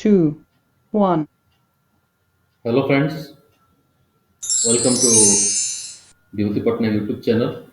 two, one. Hello friends, welcome to Divati Patna YouTube channel.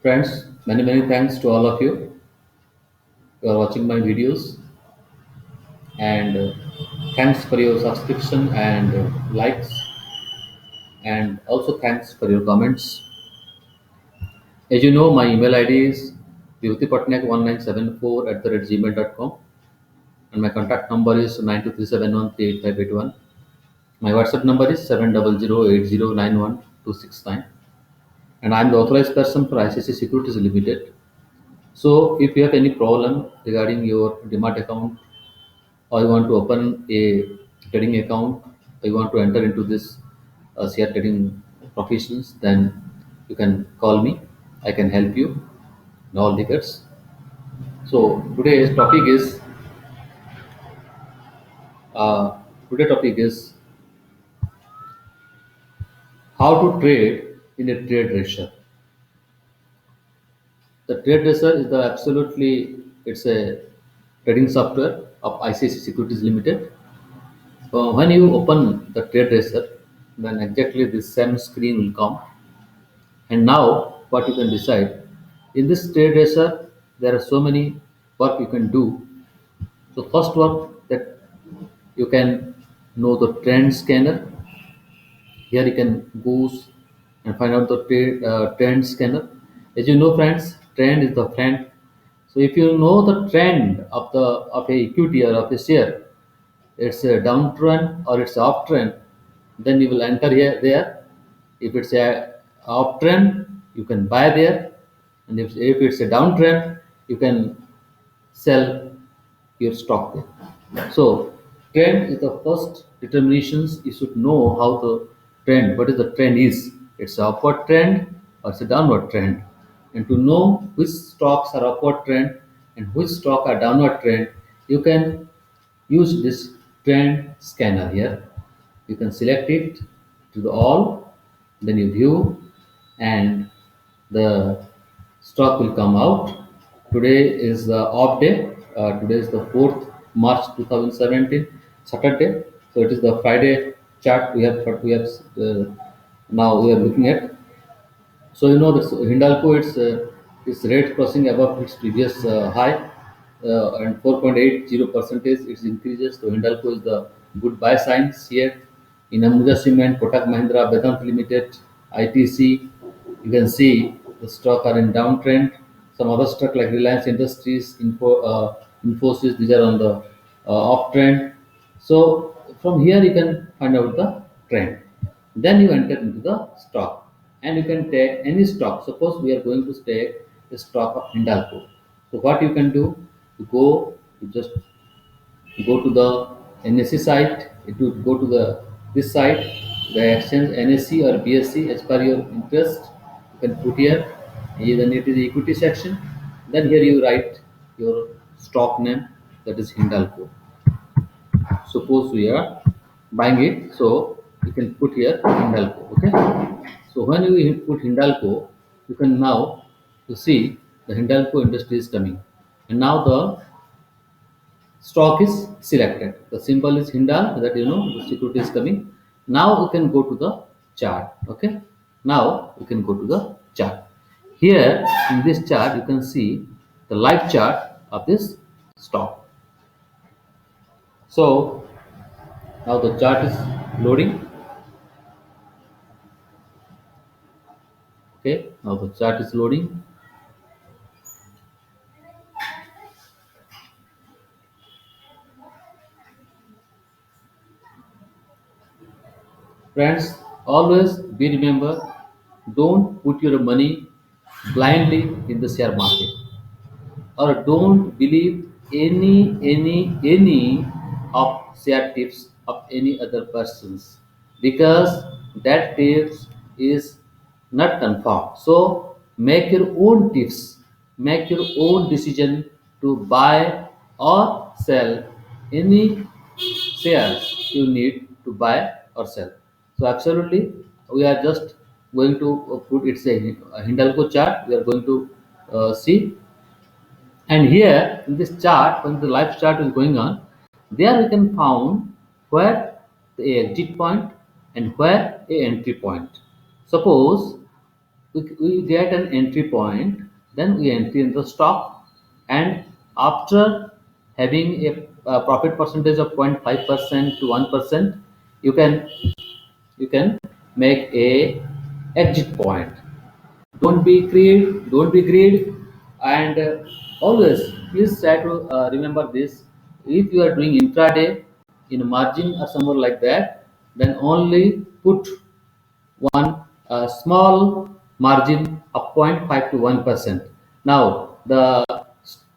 Friends, many thanks to all of you who are watching my videos and thanks for your subscription and likes and also thanks for your comments. As you know, my email ID is divutipatnak1974 at the rate gmail.com and my contact number is 9237138581. My WhatsApp number is 7008091 and I am the authorized person for ICC Securities Limited. So if you have any problem regarding your Demat account or you want to open a trading account or you want to enter into this share trading professions, then you can call me. I can help you in all regards. So uh, today topic is how to trade in a trade ratio. The trade racer is the absolutely it's a trading software of ICICI Securities Limited. When you open the trade racer, then exactly the same screen will come. And now, what you can decide in this trade racer, there are so many work you can do. So first work that you can know the trend scanner. Here you can go and find out the trend scanner. As you know, friends, trend is the friend. So if you know the trend of a equity or of a share, it's a downtrend or it's uptrend, then you will enter here there. If it's a uptrend, you can buy there, and if it's a downtrend, you can sell your stock there. So trend is the first determinations. You should know how the trend, what is the trend is. It's a upward trend or it's a downward trend. And to know which stocks are upward trend and which stock are downward trend, you can use this trend scanner here. You can select it to the all, then you view, and the stock will come out. Today is the off day. Today is the 4th March 2017, Saturday. So it is the Friday chart we have now we are looking at. So you know this Hindalco, its rate crossing above its previous high and 4.80 percentage. It increases. So Hindalco is the good buy signs here. In Ambuja Cement, Kotak Mahindra, Vedant Limited, ITC, you can see the stock are in downtrend. Some other stock like Reliance Industries, Infosys, these are on the uptrend. So from here you can find out the trend. Then you enter into the stock and you can take any stock. Suppose we are going to take the stock of Hindalco. So what you can do, you just go to the NSE site, it will go to the this site, the exchange NSE or BSC as per your interest. You can put here, then it is the equity section. Then here you write your stock name, that is Hindalco. Suppose we are buying it, so you can put here Hindalco. Okay. So when you put Hindalco, you can now you see the Hindalco industry is coming, and now the stock is selected. The symbol is Hindal, that you know the security is coming. Now you can go to the chart. Okay. Now you can go to the chart. Here in this chart, you can see the live chart of this stock. So now the chart is loading. Okay. Now the chart is loading. Friends, always be remember, don't put your money blindly in the share market, or don't believe any of share tips of any other persons, because that tips is not confirmed. So make your own tips, make your own decision to buy or sell any shares you need to buy or sell. So absolutely, we are just going to put it's a Hindalco chart. We are going to see, And here in this chart, when the live chart is going on, there we can found where the exit point and where a entry point. Suppose we get an entry point, then we enter in the stock, and after having a profit percentage of 0.5% to 1%, you can you can make a exit point. Don't be greed, and always please try to remember this. If you are doing intraday in margin or somewhere like that, then only put one small margin of 0.5 to 1%. Now the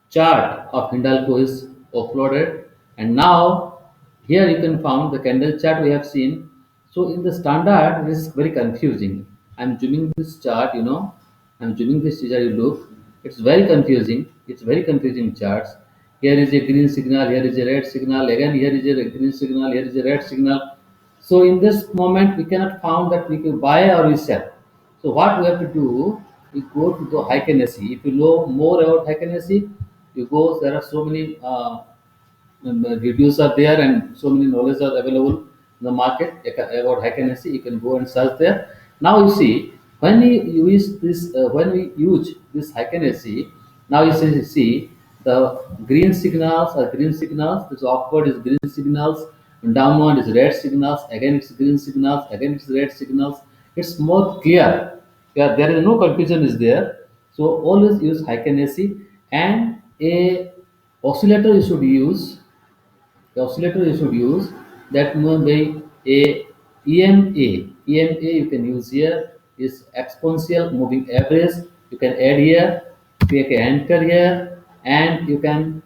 chart of Hindalco is uploaded, and now here you can found the candle chart we have seen. So in the standard, this is very confusing. I'm zooming this chart, I'm zooming this chart. You look, it's very confusing. It's very confusing charts. Here is a green signal, here is a red signal, again here is a green signal, here is a red signal. So in this moment, we cannot found that we can buy or we sell. So what we have to do, we go to the Heiken-SE. If you know more about Heiken-SE, you go. There are so many reviews are there and so many knowledge are available in the market about Heiken-SE. You can go and search there. Now you see when we use this, when we use this Heiken-SE, now you see the green signals are green signals. This upward is green signals, and downward is red signals. Again it's green signals. Again it's red signals. It's more clear. Yeah, there is no confusion is there. So always use Heiken-SE, and a oscillator you should use. The oscillator you should use that may be a EMA. EMA you can use here is exponential moving average. You can add here, take an enter here, and you can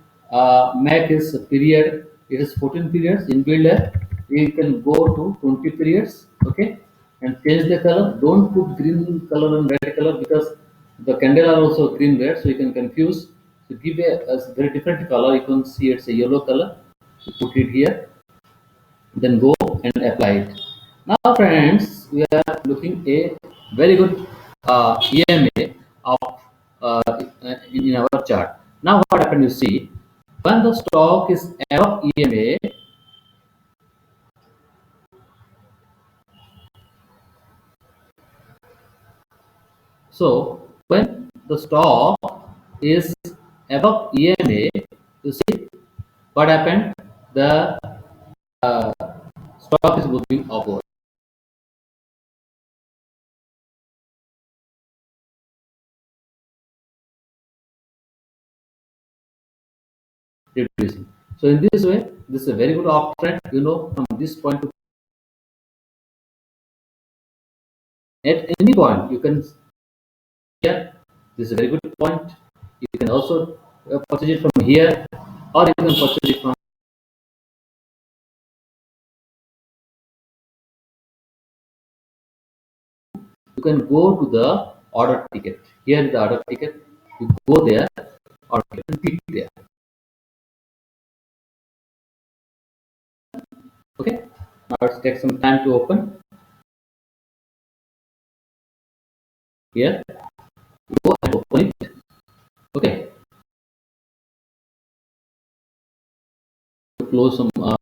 make this period. It is 14 periods in builder. You can go to 20 periods, okay, and change the color. Don't put green color and red color because the candle are also green red, so you can confuse. So give a very different color. You can see it's a yellow color. You put it here, then go and apply it. Now friends, we are looking a very good EMA of in our chart. Now what happened, you see, when the stock is above EMA, so when the stock is above EMA, you see what happened, the uh, stock is moving upward, reducing. So in this way, this is a very good uptrend. From this point to at any point, you can here. This is a very good point. You can also purchase it from here, or you can purchase it from. You can go to the order ticket. Here is the order ticket. You go there, or you can click there. Okay. Now let's take some time to open. Here, go and open it. Okay. Close some our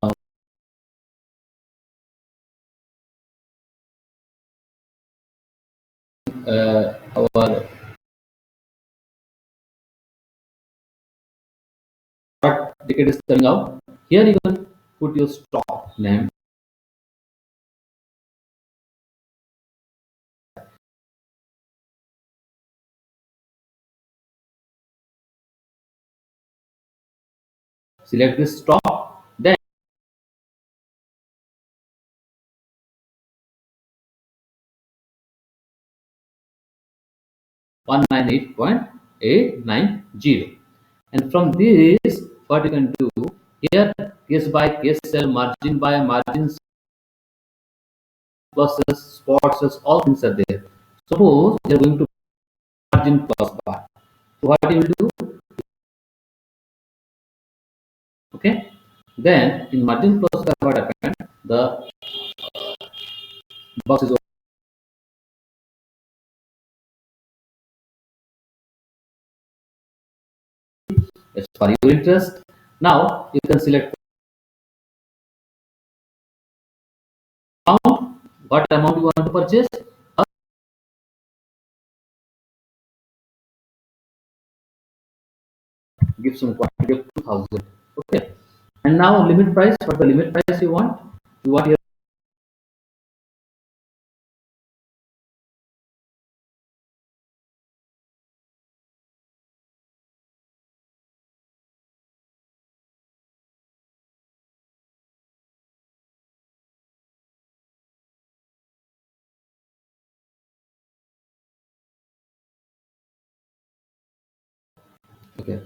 order ticket is coming out. Here you can put your stock name. Select this stock. Then 198.890. And from this, what you can do here, case by case sell, margin by margin, pluses, spots, all things are there. Suppose you are going to margin plus bar. So what you will do? Okay. Then in margin plus bar, what happened? The box is As per your interest. Now you can select amount, what amount you want to purchase. Give some quantity of 2000. Okay. And now limit price, what the limit price you want? You want your okay.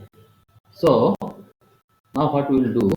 So now what we will do,